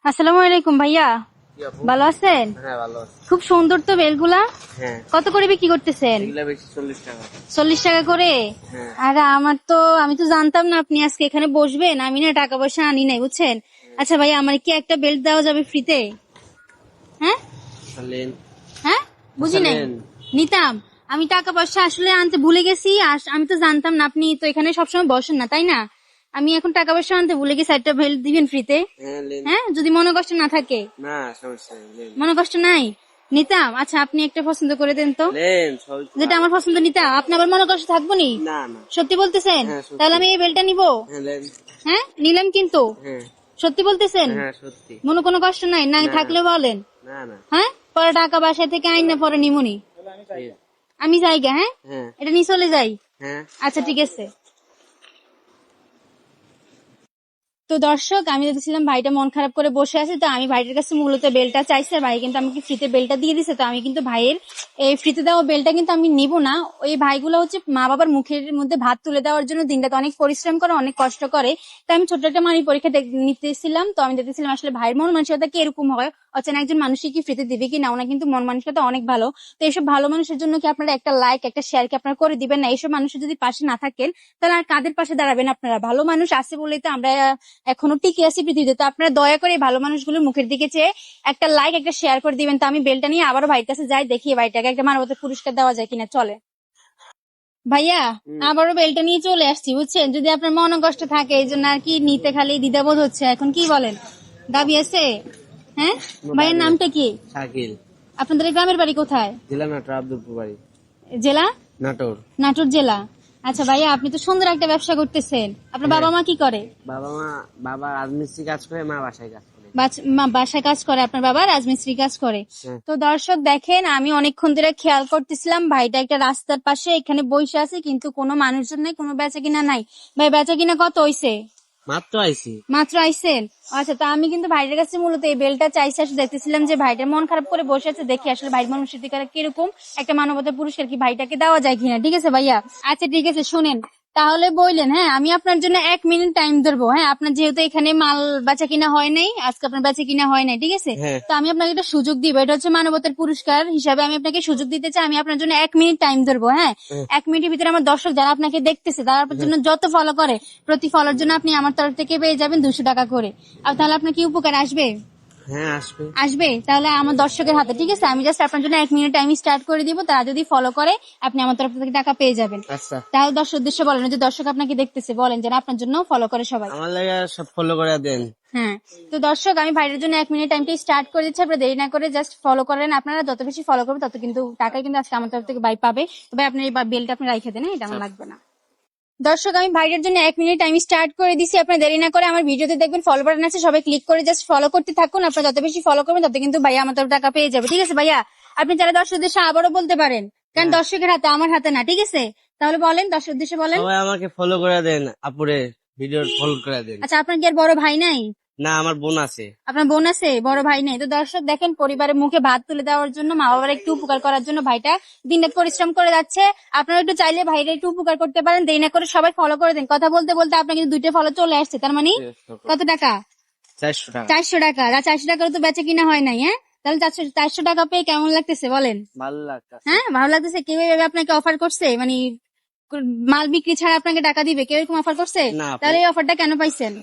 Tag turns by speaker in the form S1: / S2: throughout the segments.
S1: আসসালামু আলাইকুম ভাইয়া,
S2: কি আপু?
S1: ভালো আছেন?
S2: হ্যাঁ ভালো আছি।
S1: খুব সুন্দর তো বেলগুলা।
S2: হ্যাঁ
S1: কত করে বিক্রি করতেছেন?
S2: এগুলা বেশি 40 টাকা।
S1: 40 টাকা করে?
S2: হ্যাঁ
S1: আর আমি তো জানতাম না আপনি আজকে এখানে বসবেন। আমি না টাকা পয়সা আনি নাই, বুঝছেন। আচ্ছা ভাইয়া, আমার কি একটা বেল্ট দেওয়া যাবে ফ্রিতে? হ্যাঁ
S2: চালেন
S1: হ্যাঁ, বুঝি নাই।
S2: চালেন।
S1: নিতাম। আমি টাকা পয়সা আসলে আনতে ভুলে গেছি, আর আমি তো জানতাম না আপনি তো এখানে সবসময় বসেন না, তাই না? আমি এখন টাকা পয়সা আনতে ভুলে গেছি, একটা বেল্ট দিবেন ফ্রিতে?
S2: হ্যাঁ লেন।
S1: হ্যাঁ, যদি মনে কষ্ট না থাকে।
S2: না সমস্যা নেই লেন।
S1: মনে কষ্ট নাই, নিতাম। আচ্ছা, আপনি একটা পছন্দ করে দেন তো,
S2: লেন সব
S1: যেটা আমার পছন্দ নিতাম। আপনি আবার মনে কষ্ট থাকবো নি?
S2: না না।
S1: সত্যি বলতেছেন?
S2: হ্যাঁ সত্যি।
S1: তাহলে আমি এই বেলটা নিবো।
S2: হ্যাঁ লেন।
S1: হ্যাঁ, নিলাম কিন্তু।
S2: হ্যাঁ
S1: সত্যি বলতেছেন?
S2: হ্যাঁ সত্যি।
S1: মনে কোনো কষ্ট নাই না?
S2: না।
S1: থাকলে বলেন।
S2: না না।
S1: হ্যাঁ, পরে টাকা বাসায় থেকে আইন না, পরে নিমুনি।
S2: ঠিক।
S1: আমি যাইগা, হ্যাঁ,
S2: হ্যাঁ
S1: এটা নিয়ে চলে যাই।
S2: হ্যাঁ
S1: আচ্ছা ঠিক আছে। তো দর্শক, আমি দেখছিলাম ভাইটা মন খারাপ করে বসে আছে, তো আমি ভাইটার কাছে মূলত বেলটা চাইছি। ভাই কিন্তু আমাকে ফ্রিতে বেলটা দিয়ে দিছে, তো আমি কিন্তু ভাইয়ের এই ফ্রিতে দেওয়া বেলটা কিন্তু আমি নিব না। ওই ভাইগুলো হচ্ছে মা বাবার মুখের মধ্যে ভাত তুলে দেওয়ার জন্য দিনটাতে অনেক পরিশ্রম করে, অনেক কষ্ট করে। তো আমি ছোট্ট একটা মানি পরীক্ষা নিতেছিলাম, তো আমি দেখতেছিলাম আসলে ভাইয়ের মন মানসিকতা কি এরকম হয়, অচেনা একজন মানুষকে কি ফ্রিতে দিবে কি না। ওনা কিন্তু মন মানসিকতা অনেক ভালো। তো এইসব ভালো মানুষের জন্য কি আপনারা একটা লাইক, একটা শেয়ার কি আপনারা করে দিবেন না? এইসব মানুষের যদি পাশে না থাকেন, তাহলে আর কাদের পাশে দাঁড়াবেন আপনারা? ভালো মানুষ আছে বলেই তো আমরা এখনো টিকে আছি পৃথিবীতে। তো আপনারা দয়া করে ভালো মানুষগুলোর মুখের দিকে চেয়ে একটা লাইক, একটা শেয়ার করে দিবেন। তো আমি বেলটা নিয়ে আবারও ভাইয়ের কাছে যাই, দেখি ভাইটাকে একটা মানবতার পুরস্কার দেওয়া যায় কিনা। চলে ভাইয়া, আবারও বেলটা নিয়ে চলে আসছি, বুঝছেন। যদি আপনার মন কষ্ট থাকে এই জন্য আর কি নিতে খালি দ্বিধাবোধ হচ্ছে। এখন কি বলেন, দাবি আছে? হ্যাঁ, ভাইয়ের নামটা কি?
S2: শাকিল।
S1: আপনাদের এই গ্রামের বাড়ি কোথায়?
S2: জেলা নাটোর, আব্দুলপুর বাড়ি।
S1: জেলা
S2: নাটোর।
S1: নাটোর জেলা। আচ্ছা ভাইয়া, আপনি তো সুন্দর একটা ব্যবসা করতেছেন। আপনার
S2: হ্যাঁ।
S1: বাবা মা কি করে?
S2: বাবা রাজমিস্ত্রি কাজ করে, মা বাসায় কাজ করে।
S1: বাসায় কাজ করে, আপনার বাবা রাজমিস্ত্রি কাজ করে।
S2: হ্যাঁ।
S1: তো দর্শক দেখেন, আমি অনেকক্ষণ ধরে খেয়াল করতেছিলাম ভাইটা একটা রাস্তার পাশে এখানে বসে আছে, কিন্তু কোনো মানুষজন নাই, কোনো বেচা কিনা নাই। ভাই, বেচা কিনা কত হইছে?
S2: মাত্র আইছি।
S1: মাত্র আইছেন? আচ্ছা, তো আমি কিন্তু ভাইটার কাছে মূলত এই বেলটা চাইছি। আসলে দেখতেছিলাম যে ভাইটার মন খারাপ করে বসে আছে, দেখি আসলে ভাইয়ের মানসিকতা কিরকম, একটা মানবতার পুরস্কার কি ভাইটাকে দেওয়া যায় কিনা। ঠিক আছে ভাইয়া? আচ্ছা ঠিক আছে, শুনেন তাহলে বললেন। হ্যাঁ, আমি আপনার জন্য 1 মিনিট টাইম ধরবো। হ্যাঁ, আপনার যেহেতু এখানে মাল বেচা কিনা হয় নাই, আজকে আপনার বেচা কিনা হয় নাই, ঠিক আছে।
S2: হ্যাঁ
S1: তো আমি আপনাকে একটা সুযোগ দিব, এটা হচ্ছে মানবতার পুরস্কার হিসাবে আমি আপনাকে সুযোগ দিতে চাই। আমি আপনার জন্য 1 মিনিট টাইম ধরবো। হ্যাঁ,
S2: হ্যাঁ
S1: 1 মিনিটের ভিতরে আমার দর্শক যারা আপনাকে দেখতেছে, তারা আপনার জন্য যত ফলো করে, প্রতি ফলোর জন্য আপনি আমার তরফ থেকে পেয়ে যাবেন 200 টাকা করে। আর তাহলে আপনার কি উপকার আসবে?
S2: হ্যাঁ আসবে।
S1: আসবে তাহলে আমার দর্শকের হাতে। ঠিক আছে, আমি জাস্ট আপনার জন্য 1 মিনিট টাইম স্টার্ট করে দিব। তারা যদি ফলো করে, আপনি আমার তরফ থেকে টাকা পেয়ে যাবেন।
S2: আচ্ছা
S1: তাহলে দর্শক উদ্দেশ্য বলেন, যে দর্শক আপনাকে দেখতেছে, বলেন যেন আপনার জন্য ফলো করে সবাই।
S2: আমার লাগে সব ফলো করে দেন।
S1: হ্যাঁ, তো দর্শক আমি ভাইয়ের জন্য 1 মিনিট টাইমটা স্টার্ট করে দিচ্ছি। আপনারা দেরি না করে জাস্ট ফলো করেন। আপনারা যত বেশি ফলো করবেন তত কিন্তু টাকা কিন্তু আজকে আমার তরফ থেকে ভাই পাবে। তো ভাই, আপনার এই বেলটা আপনি রাইখে দেন, এটা আমার লাগবে না। দর্শক, আমি ভাইয়ের জন্য 1 মিনিট টাইম স্টার্ট করে দিছি। আপনারা দেরি না করে আমার ভিডিওতে দেখবেন ফলো বাটন আছে, সবাই ক্লিক করে জাস্ট ফলো করতে থাকুন। আপনারা যত বেশি ফলো করবেন তত কিন্তু ভাইয়া আমার তরফ টাকা পেয়ে যাবে। ঠিক আছে ভাইয়া? আপনি যারা দর্শক উদ্দেশ্যে আবারও বলতে পারেন, কারণ
S2: হ্যাঁ।
S1: দর্শকের হাতে, আমার হাতে না। ঠিক আছে, তাহলে বলেন, দর্শক উদ্দেশ্যে বলেন।
S2: সবাই আমাকে ফলো করে দেন, আপুরে ভিডিও ফলো করে দেন।
S1: আচ্ছা, আপনার কি আর বড় ভাই নাই?
S2: না আমার বোন আছে।
S1: আপনার বোন আছে, বড় ভাই নেই? তো দর্শক দেখেন, পরিবারের মুখে ভাত তুলে দেওয়ার জন্য, মা বাবার একটু উপকার করার জন্য ভাইটা দিনরাত পরিশ্রম করে যাচ্ছে। আপনারা একটু চাইলে ভাইরা একটু উপকার করতে পারেন। দেরি না করে সবাই ফলো করে দেন। কথা বলতে বলতে আপনার কিন্তু 2টা ফলো চলে আসছে, তার মানে কত টাকা?
S2: 400 টাকা।
S1: 400 টাকা। 400 টাকার তো বেচা কিনা হয় নাই। হ্যাঁ, তাহলে 400 টাকা পেয়ে কেমন লাগতেছে বলেন?
S2: ভালো লাগতেছে।
S1: হ্যাঁ, ভালো লাগতেছে। কেউ এভাবে আপনাকে অফার করছে, মানে মাল বিক্রি ছাড়া আপনাকে টাকা দিবে? কেউ এরকম অফার করছে?
S2: না আপু।
S1: তাহলে এই অফারটা কেন পাইছেন?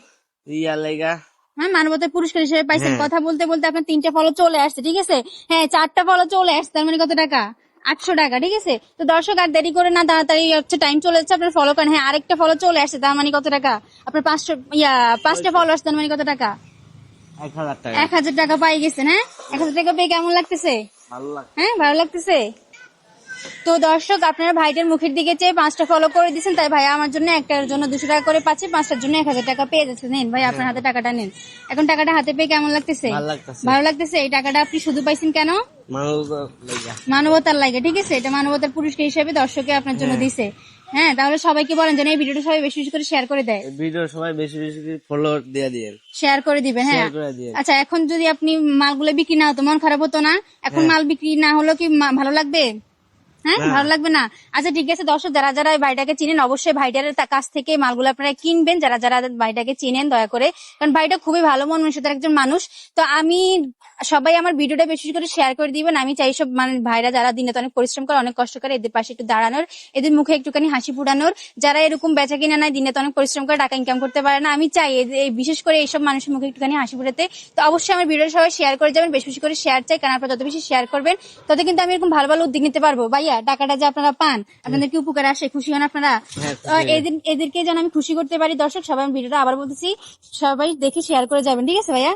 S2: ইয়া লাইগা।
S1: হ্যাঁ, মানবতার পুরস্কার হিসেবে পাইছেন।
S2: হ্যাঁ।
S1: কথা বলতে বলতে আপনার 3টা ফলো চলে আসছে। ঠিক আছে, হ্যাঁ, 4টা ফলো চলে আসছে, তার মানে কত টাকা? 800 টাকা। ঠিক আছে, তো দর্শক আর দেরি করে না, তাড়াতাড়ি হচ্ছে টাইম চলে যাচ্ছে, আপনার ফলো করেন। হ্যাঁ, আরেকটা ফলো চলে আসছে, তার মানে কত টাকা? আপনার 5টা ফলো আসছে, তার মানে কত টাকা?
S2: 1000 টাকা।
S1: 1000 টাকা পাই গেছেন। হ্যাঁ, 1000 টাকা পেয়ে কেমন লাগতেছে?
S2: ভালো লাগছে।
S1: হ্যাঁ, ভালো লাগতেছে। তো দর্শক, আপনারা ভাইটার মুখের দিকে চেয়ে 5টা ফলো করে দিচ্ছেন, তাই ভাই আমার জন্য একটার জন্য 200 টাকা করে পাচ্ছে, 5টার জন্য 1000 টাকা পেয়ে যাচ্ছে। নেন ভাই, আপনার হাতে টাকাটা নেন। এখন টাকাটা হাতে পেয়ে কেমন লাগতেছে?
S2: ভালো লাগতেছে।
S1: ভালো লাগতেছে। এই টাকাটা আপনি শুধু পাইছেন কেন?
S2: মানুষ লাইগা।
S1: মানবতার লাগে। ঠিক আছে, এটা মানবতার পুরস্কার হিসেবে দর্শকে আপনার জন্য দিছে। হ্যাঁ, তাহলে সবাইকে বলেন যেন এই ভিডিওটা সবাই বেশি বেশি করে শেয়ার করে দেয়।
S2: এই ভিডিও সবাই বেশি বেশি ফলো দিয়ে দিয়েন।
S1: শেয়ার করে দিবেন। হ্যাঁ,
S2: শেয়ার করে দিয়েন।
S1: আচ্ছা, এখন যদি আপনি মালগুলো বিক্রি না হতো, মন খারাপ হতো না? এখন
S2: হ্যাঁ।
S1: মাল বিক্রি না হলো কি ভালো লাগবে? হ্যাঁ,
S2: না।
S1: ভালো লাগবে না। আচ্ছা ঠিক আছে দর্শক, যারা যারা এই ভাইটাকে চিনেন অবশ্যই ভাইটার কাছ থেকে মালগুলো আপনারা কিনবেন, যারা যারা ভাইটাকে চিনেন দয়া করে, কারণ ভাইটা খুবই ভালো মন মানসিকতার একজন মানুষ। তো আমি সবাই আমার ভিডিওটা বেশি করে শেয়ার করে দিবেন। আমি চাই সব মানে ভাইরা যারা দিনে অনেক পরিশ্রম করে, অনেক কষ্ট করে, এদের পাশে একটু দাঁড়ানোর, এদের মুখে একটুখানি হাসি ফুটানোর। যারা এরকম বেচা কিনা নাই, দিনে অনেক পরিশ্রম করে টাকা ইনকাম করতে পারে না, আমি চাই এই বিশেষ করে এইসব মানুষের মুখে একটুখানি হাসি ফুটাতে। তো অবশ্যই আমার ভিডিওটা সবাই শেয়ার করে যাবেন, বেশি বেশি করে শেয়ার চাই, কারণ আপনারা যত বেশি শেয়ার করবেন তত কিন্তু আমি এরকম ভালো ভালো উদ্যোগ নিতে পারবো। ভাইয়া টাকাটা যে আপনারা পান, আপনাদের কি উপকার আসে, খুশি হন আপনারা?
S2: হ্যাঁ, খুশি হই।
S1: এদেরকে যেন আমি খুশি করতে পারি। দর্শক সবাই, আমি ভিডিওটা আবার বলতেছি, সবাই দেখে শেয়ার করে যাবেন, ঠিক আছে ভাইয়া?